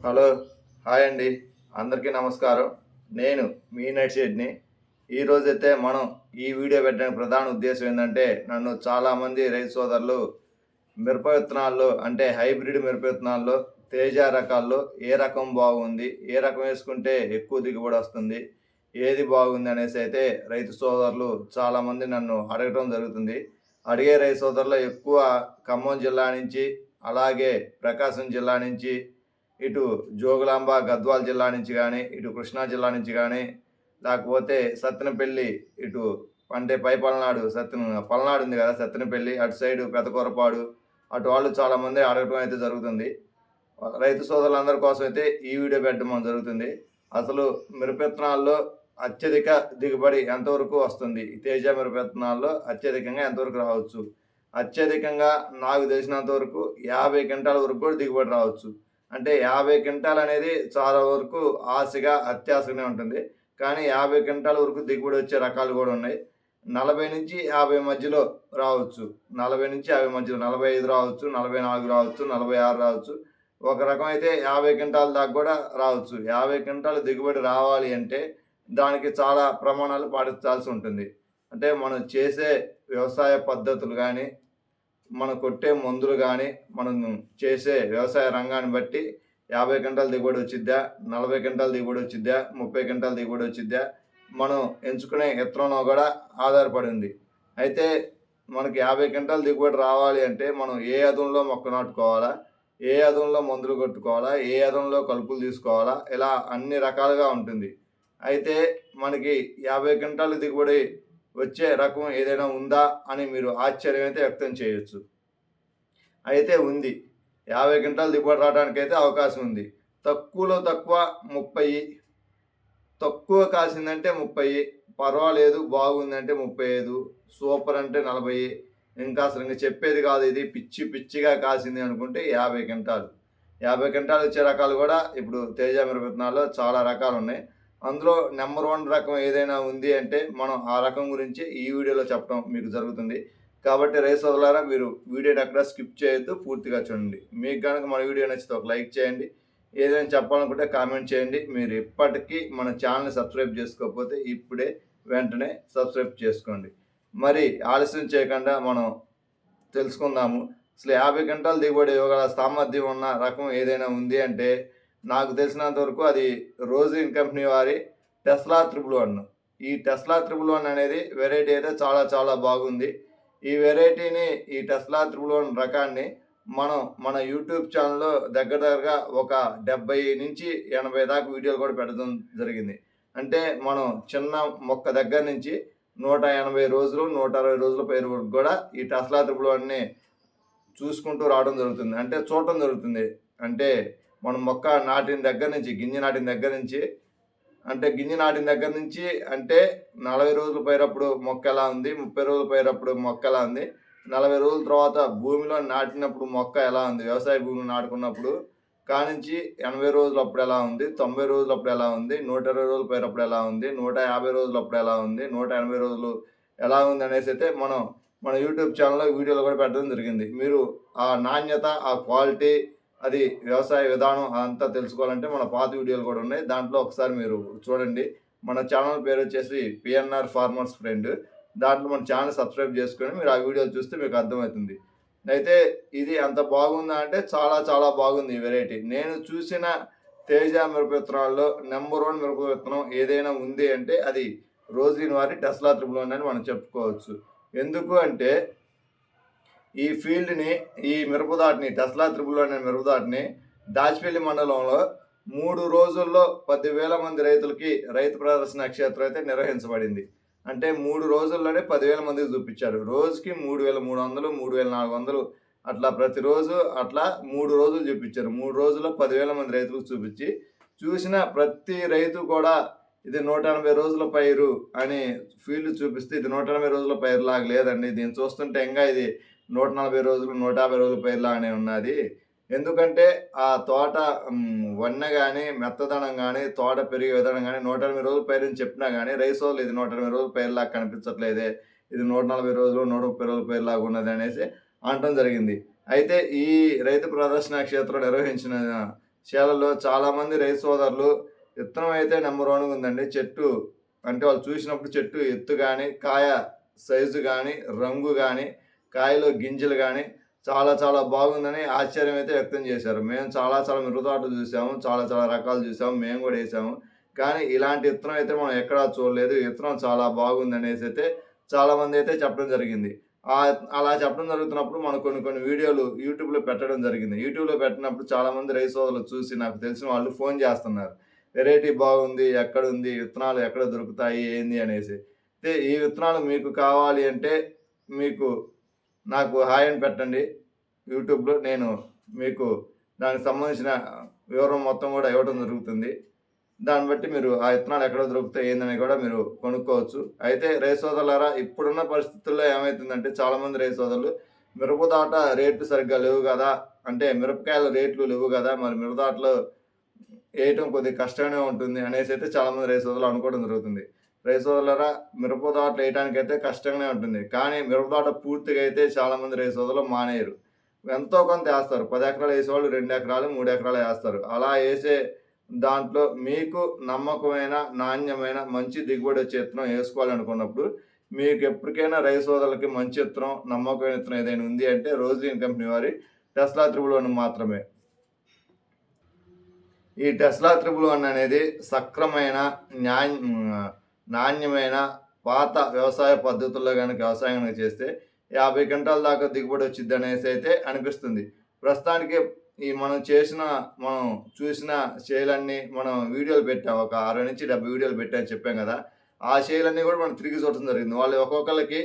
Hello, hi అండి. అందరికీ నమస్కారం. నేను మీ నైట్ షెడ్‌ని. ఈరోజైతే మనం ఈ వీడియో పెట్టడానికి ప్రధాన ఉద్దేశం ఏందంటే, నన్ను చాలామంది రైతు సోదరులు మిరప విత్తనాల్లో అంటే హైబ్రిడ్ మిరప విత్తనాల్లో తేజ రకాల్లో ఏ రకం బాగుంది? ఏ రకం వేసుకుంటే ఎక్కువ దిగుబడి వస్తుంది? ఏది బాగుంది అనేసి అయితే రైతు సోదరులు చాలామంది నన్ను అడగటం జరుగుతుంది. అడిగే రైతు సోదరులు ఎక్కువ ఖమ్మం జిల్లా నుంచి, అలాగే ప్రకాశం జిల్లా నుంచి, ఇటు జోగులాంబ గద్వాల జిల్లా నుంచి కానీ, ఇటు కృష్ణా జిల్లా నుంచి కానీ, లేకపోతే సత్తెనపల్లి ఇటు అంటే పై పల్నాడు పల్నాడు ఉంది కదా, సత్తెనపల్లి అటు సైడు పెదకూరపాడు అటు వాళ్ళు చాలామంది అడగటం అయితే జరుగుతుంది. రైతు సోదరులందరి కోసం అయితే ఈ వీడియో పెట్టడం జరుగుతుంది. అసలు మిరప అత్యధిక దిగుబడి ఎంతవరకు వస్తుంది? తేజ మిరప అత్యధికంగా ఎంతవరకు రావచ్చు? అత్యధికంగా నాకు తెలిసినంత వరకు 50 క్వింటాల వరకు కూడా దిగుబడి రావచ్చు. అంటే 50 క్వింటాల్ అనేది చాలా వరకు ఆశగా, అత్యాశగానే ఉంటుంది. కానీ 50 క్వింటాల వరకు దిగుబడి వచ్చే రకాలు కూడా ఉన్నాయి. 40-50 మధ్యలో రావచ్చు. 40-50 మధ్యలో 45 రావచ్చు, 44 రావచ్చు, 46 రావచ్చు. ఒక రకం అయితే 50 క్వింటాల దాకా కూడా రావచ్చు. 50 క్వింటాల దిగుబడి రావాలి అంటే దానికి చాలా ప్రమాణాలు పాటించాల్సి ఉంటుంది. అంటే మనం చేసే వ్యవసాయ పద్ధతులు కానీ, మనం కొట్టే మందులు కానీ, మనం చేసే వ్యవసాయ రంగాన్ని బట్టి 50 క్వింటాల దిగుబడి వచ్చిద్దా, 40 క్వింటాల దిగుబడి వచ్చిద్దా, 30 క్వింటాల దిగుబడి వచ్చిద్దా, మనం ఎంచుకునే విత్తనం కూడా ఆధారపడి ఉంది. అయితే మనకి 50 క్వింటాల దిగుబడి రావాలి అంటే మనం ఏ అదునులో మొక్క నాటుకోవాలా, ఏ అదునులో మందులు కొట్టుకోవాలా, ఏ అదునులో కలుపులు తీసుకోవాలా, ఇలా అన్ని రకాలుగా ఉంటుంది. అయితే మనకి 50 క్వింటాల దిగుబడి వచ్చే రకం ఏదైనా ఉందా అని మీరు ఆశ్చర్యం అయితే వ్యక్తం చేయొచ్చు. అయితే ఉంది. 50 క్వింటాల దిగుబడి రావడానికైతే అవకాశం ఉంది. తక్కువలో తక్కువ 30, తక్కువ కాసిందంటే 30, పర్వాలేదు బాగుందంటే 35, సూపర్ అంటే 40, ఇంకా అసలు ఇంక చెప్పేది కాదు, ఇది పిచ్చి పిచ్చిగా కాసింది అనుకుంటే 50 క్వింటాలు. 50 క్వింటాలు వచ్చే రకాలు కూడా ఇప్పుడు తేజ మిరప విత్తనాల్లో చాలా రకాలు ఉన్నాయి. అందులో నెంబర్ 1 రకం ఏదైనా ఉంది అంటే మనం ఆ రకం గురించి ఈ వీడియోలో చెప్పడం మీకు జరుగుతుంది. కాబట్టి రైతు సోదరులారా, మీరు వీడియోని ఎక్కడ స్కిప్ చేయొద్దు, పూర్తిగా చూడండి. మీకు కనుక మన వీడియో నచ్చితే ఒక లైక్ చేయండి. ఏదైనా చెప్పాలనుకుంటే కామెంట్ చేయండి. మీరు ఇప్పటికీ మన ఛానల్ని సబ్స్క్రైబ్ చేసుకోకపోతే ఇప్పుడే వెంటనే సబ్స్క్రైబ్ చేసుకోండి. మరి ఆలస్యం చేయకుండా మనం తెలుసుకుందాము. అసలు 50 క్వింటాల దిగుబడి ఇవ్వగల సామర్థ్యం ఉన్న రకం ఏదైనా ఉంది అంటే నాకు తెలిసినంత వరకు అది రోజిన్ కంపెనీ వారి టెస్లా 111. ఈ టెస్లా 111 అనేది వెరైటీ అయితే చాలా చాలా బాగుంది. ఈ వెరైటీని, ఈ టెస్లా 111 రకాన్ని మనం మన యూట్యూబ్ ఛానల్లో దగ్గరగా ఒక 70-80 దాకా వీడియోలు కూడా పెట్టడం జరిగింది. అంటే మనం చిన్న మొక్క దగ్గర నుంచి 180 రోజులు, 160 రోజుల పైరు వరకు కూడా ఈ టెస్లా 111ని చూసుకుంటూ రావడం జరుగుతుంది. అంటే చూడటం జరుగుతుంది. అంటే మనం మొక్క నాటిన దగ్గర నుంచి, గింజ నాటిన దగ్గర నుంచి, అంటే 40 రోజులు పైరప్పుడు మొక్క ఎలా ఉంది, 30 రోజులు పైరప్పుడు మొక్క ఎలా ఉంది, 40 రోజుల తర్వాత భూమిలో నాటినప్పుడు మొక్క ఎలా ఉంది, వ్యవసాయ భూమిలో నాటుకున్నప్పుడు కానించి 80 రోజులు అప్పుడు ఎలా ఉంది, 90 రోజులు అప్పుడు ఎలా ఉంది, 120 రోజుల పైరప్పుడు ఎలా ఉంది, 150 రోజులు అప్పుడు ఎలా ఉంది, 180 రోజులు ఎలా ఉంది అనేసి అయితే మనం మన యూట్యూబ్ ఛానల్లో వీడియోలు కూడా పెట్టడం జరిగింది. మీరు ఆ నాణ్యత, ఆ క్వాలిటీ, అది వ్యవసాయ విధానం అదంతా తెలుసుకోవాలంటే మన పాత వీడియోలు కూడా ఉన్నాయి. దాంట్లో ఒకసారి మీరు చూడండి. మన ఛానల్ పేరు వచ్చేసి పిఎన్ఆర్ ఫార్మర్స్ ఫ్రెండ్. దాంట్లో మన ఛానల్ సబ్స్క్రైబ్ చేసుకొని మీరు ఆ వీడియోలు చూస్తే మీకు అర్థమవుతుంది. అయితే ఇది అంత బాగుందా అంటే చాలా చాలా బాగుంది ఈ వెరైటీ. నేను చూసిన తేజ మిరప విత్తనాల్లో నెంబర్ 1 మిరప విత్తనం ఏదైనా ఉంది అంటే అది రోజిన్ వారి టెస్లా 111 అని మనం చెప్పుకోవచ్చు. ఎందుకు అంటే ఈ ఫీల్డ్ని, ఈ మిరపదాటిని, టెస్లా 111 అనే మిరపదాటిని దాచిపల్లి మండలంలో 3 రోజుల్లో 10,000 మంది రైతులకి రైతు ప్రదర్శన క్షేత్రం అయితే నిర్వహించబడింది. అంటే 3 రోజుల్లోనే 10,000 మందికి చూపించారు. రోజుకి 3,300, 3,400 అట్లా ప్రతిరోజు అట్లా 3 రోజులు చూపించారు. 3 రోజుల్లో 10,000 మంది రైతులకు చూపించి, చూసిన ప్రతి రైతు కూడా ఇది 180 రోజుల పైరు అని ఫీల్డ్ చూపిస్తే, ఇది 180 రోజుల పైరు లాగా లేదండి, దీన్ని చూస్తుంటే ఇంకా ఇది 140 రోజులు, 150 రోజుల పైరులాగానే ఉన్నది. ఎందుకంటే ఆ తోట వన్నె కానీ, మెత్తదనం కానీ, తోట పెరిగే విధానం కానీ 180 రోజుల పైరుని చెప్పినా కానీ రైతు సోదరులు ఇది 180 రోజుల పైరులాగా కనిపించట్లేదే, ఇది 140 రోజులు, 130 రోజుల పైరులాగా ఉన్నది అనేసి అనటం జరిగింది. అయితే ఈ రైతు ప్రదర్శన క్షేత్రం నిర్వహించిన చేలల్లో చాలామంది రైతు సోదరులు విత్తనం అయితే నెంబర్ వన్గా ఉందండి. చెట్టు అంటే వాళ్ళు చూసినప్పుడు చెట్టు ఎత్తు కానీ, కాయ సైజు కానీ, రంగు కానీ, కాయలో గింజలు కానీ చాలా చాలా బాగుందని ఆశ్చర్యం అయితే వ్యక్తం చేశారు. మేము చాలా చాలా మిరప తోటలు చూసాము. చాలా చాలా రకాలు చూసాము. మేము కూడా వేసాము. కానీ ఇలాంటి విత్తనం అయితే మనం ఎక్కడా చూడలేదు. ఈ విత్తనం చాలా బాగుందనేసి అయితే చాలామంది అయితే చెప్పడం జరిగింది. అలా చెప్పడం జరుగుతున్నప్పుడు మనం కొన్ని కొన్ని వీడియోలు యూట్యూబ్‌లో పెట్టడం జరిగింది. యూట్యూబ్‌లో పెట్టినప్పుడు చాలామంది రైతు సోదరులు చూసి నాకు తెలిసిన వాళ్ళు ఫోన్ చేస్తున్నారు. వెరైటీ బాగుంది. ఎక్కడుంది? విత్తనాలు ఎక్కడ దొరుకుతాయి? ఏంది అనేసి. అయితే ఈ విత్తనాలు మీకు కావాలి అంటే మీకు నాకు హాయ్ అని పెట్టండి యూట్యూబ్‌లో. నేను మీకు దానికి సంబంధించిన వివరం మొత్తం కూడా ఇవ్వడం జరుగుతుంది. దాన్ని బట్టి మీరు ఆ విత్తనాలు ఎక్కడ దొరుకుతాయి ఏందని కూడా మీరు కొనుక్కోవచ్చు. అయితే రైతు సోదరులారా, ఇప్పుడున్న పరిస్థితుల్లో ఏమైతుందంటే చాలామంది రైతు సోదరులు మిరప తోట రేట్లు సరిగ్గా లేవు గదా! అంటే మిరపకాయల రేట్లు లేవు గదా! మరి మిరప తోటలో ఏయటం కొద్దిగా కష్టంగానే ఉంటుంది అనేసి అయితే చాలామంది రైతు సోదరులు అనుకోవడం జరుగుతుంది. రైతు సోదరులారా, మిరప తోటలు ఏయటానికైతే కష్టంగానే ఉంటుంది. కానీ మిరప తోట పూర్తిగా అయితే చాలామంది రైతు సోదరులు మానేయరు. ఎంతో కొంత ఏస్తారు. 10 ఎకరాలు ఏసేవాళ్ళు 2 ఎకరాలు, 3 ఎకరాలు ఏస్తారు. అలా ఏసే దాంట్లో మీకు నమ్మకమైన, నాణ్యమైన, మంచి దిగుబడి వచ్చే విత్తనం ఏసుకోవాలనుకున్నప్పుడు మీకు ఎప్పటికైనా రైతు సోదరులకి మంచి విత్తనం, నమ్మకమైన విత్తనం ఏదైనా ఉంది అంటే రోజ్లీన్ కంపెనీ వారి టెస్లా త్రిబుల్ వన్ మాత్రమే. ఈ టెస్లా త్రిబుల్ వన్ అనేది సక్రమైన, నాణ్యమైన, పాత వ్యవసాయ పద్ధతుల్లో గనక వ్యవసాయం గనక చేస్తే 50 క్వింటాల దాకా దిగుబడి వచ్చిద్దనేసి అయితే అనిపిస్తుంది. ప్రస్తుతానికి మనం చూసిన చేలన్నీ మనం వీడియోలు పెట్టాం. ఒక 60-70 వీడియోలు పెట్టామని చెప్పాం కదా! ఆ చేలన్నీ కూడా మనం తిరిగి చూడటం జరిగింది. వాళ్ళు ఒక్కొక్కళ్ళకి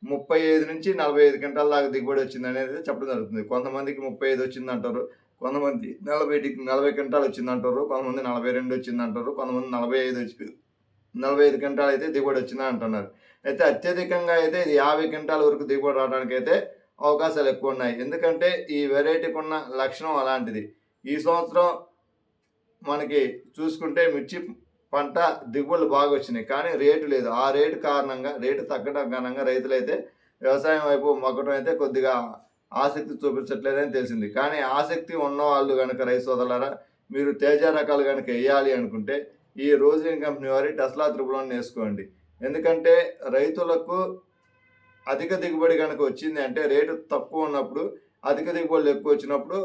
35-45 క్వింటాల దాకా దిగుబడి వచ్చిందనేది చెప్పడం జరుగుతుంది. కొంతమందికి 35 వచ్చిందంటారు. కొంతమంది 40 క్వింటాలు వచ్చిందంటారు. కొంతమంది 42 వచ్చిందంటారు. కొంతమంది 45 క్వింటాలు అయితే దిగుబడి వచ్చిందని అంటున్నారు. అయితే అత్యధికంగా అయితే ఇది 50 క్వింటాల వరకు దిగుబడి రావడానికైతే అవకాశాలు ఎక్కువ ఉన్నాయి. ఎందుకంటే ఈ వెరైటీకి ఉన్న లక్షణం అలాంటిది. ఈ సంవత్సరం మనకి చూసుకుంటే మిర్చి పంట దిగుబడులు బాగా వచ్చినాయి. కానీ రేటు లేదు. ఆ రేటు కారణంగా, రేటు తగ్గడం కారణంగా రైతులైతే వ్యవసాయం వైపు మొగ్గటం అయితే కొద్దిగా ఆసక్తి చూపించట్లేదని తెలిసింది. కానీ ఆసక్తి ఉన్నవాళ్ళు గనక రైతు సోదరులారా, మీరు తేజ రకాలు గనక ఎయ్యాలి అనుకుంటే ఈ రోజ్లీన్ కంపెనీ వారి టెస్లా త్రిబుల్ వన్ ఏసుకోండి. ఎందుకంటే రైతులకు అధిక దిగుబడి గనక వచ్చింది అంటే రేటు తక్కువ ఉన్నప్పుడు, అధిక దిగుబడులు ఎక్కువ వచ్చినప్పుడు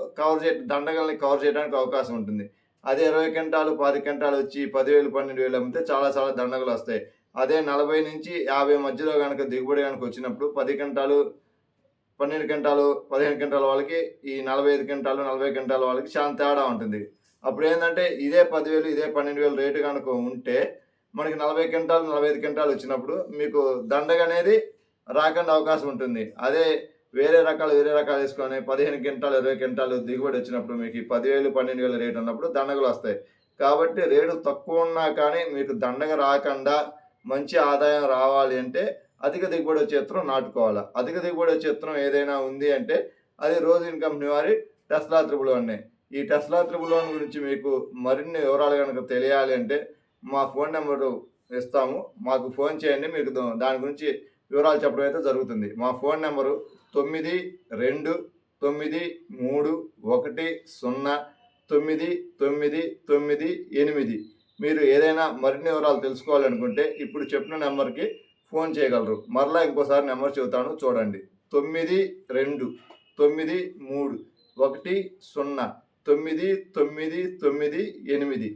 దండగల్ని కవర్ చేయడానికి అవకాశం ఉంటుంది. అదే 20 క్వింటాలు, 10 క్వింటాలు వచ్చి 10,000, 12,000 అమ్మితే చాలా చాలా దండగలు వస్తాయి. అదే 40-50 మధ్యలో గనక దిగుబడి గనక వచ్చినప్పుడు 10 క్వింటాలు, 12 క్వింటాలు, 15 క్వింటాల వాళ్ళకి ఈ 45 క్వింటాలు, 40 క్వింటాల వాళ్ళకి చాలా తేడా ఉంటుంది. అప్పుడేందంటే ఇదే 10,000, ఇదే 12,000 రేటు గనక ఉంటే మనకి 40 క్వింటాలు, 45 క్వింటాలు వచ్చినప్పుడు మీకు దండగనేది రాకుండా అవకాశం ఉంటుంది. అదే వేరే రకాలు వేసుకొని 15 క్వింటాలు, 20 క్వింటాలు దిగుబడి వచ్చినప్పుడు మీకు 10,000, 12,000 రేటు ఉన్నప్పుడు దండగలు వస్తాయి. కాబట్టి రేటు తక్కువ ఉన్నా కానీ మీకు దండగ రాకుండా మంచి ఆదాయం రావాలి అంటే అధిక దిగుబడి వచ్చే విత్తనం నాటుకోవాలి. అధిక దిగుబడి వచ్చే విత్తనం ఏదైనా ఉంది అంటే అది రోజ్లీన్ కంపెనీ వారి టెస్లా త్రిబుల్ వన్నే. ఈ టెస్లా త్రిబుల్ వన్ గురించి మీకు మరిన్ని వివరాలు కనుక తెలియాలి అంటే మా ఫోన్ నెంబరు ఇస్తాము. మాకు ఫోన్ చేయండి. మీకు దాని గురించి వివరాలు చెప్పడం అయితే జరుగుతుంది. మా ఫోన్ నెంబరు 9239109998. మీరు ఏదైనా మరిన్ని వివరాలు తెలుసుకోవాలనుకుంటే ఇప్పుడు చెప్పిన నెంబర్కి ఫోన్ చేయగలరు. మరలా ఇంకోసారి నెంబర్ చెబుతాను చూడండి. 929310999998.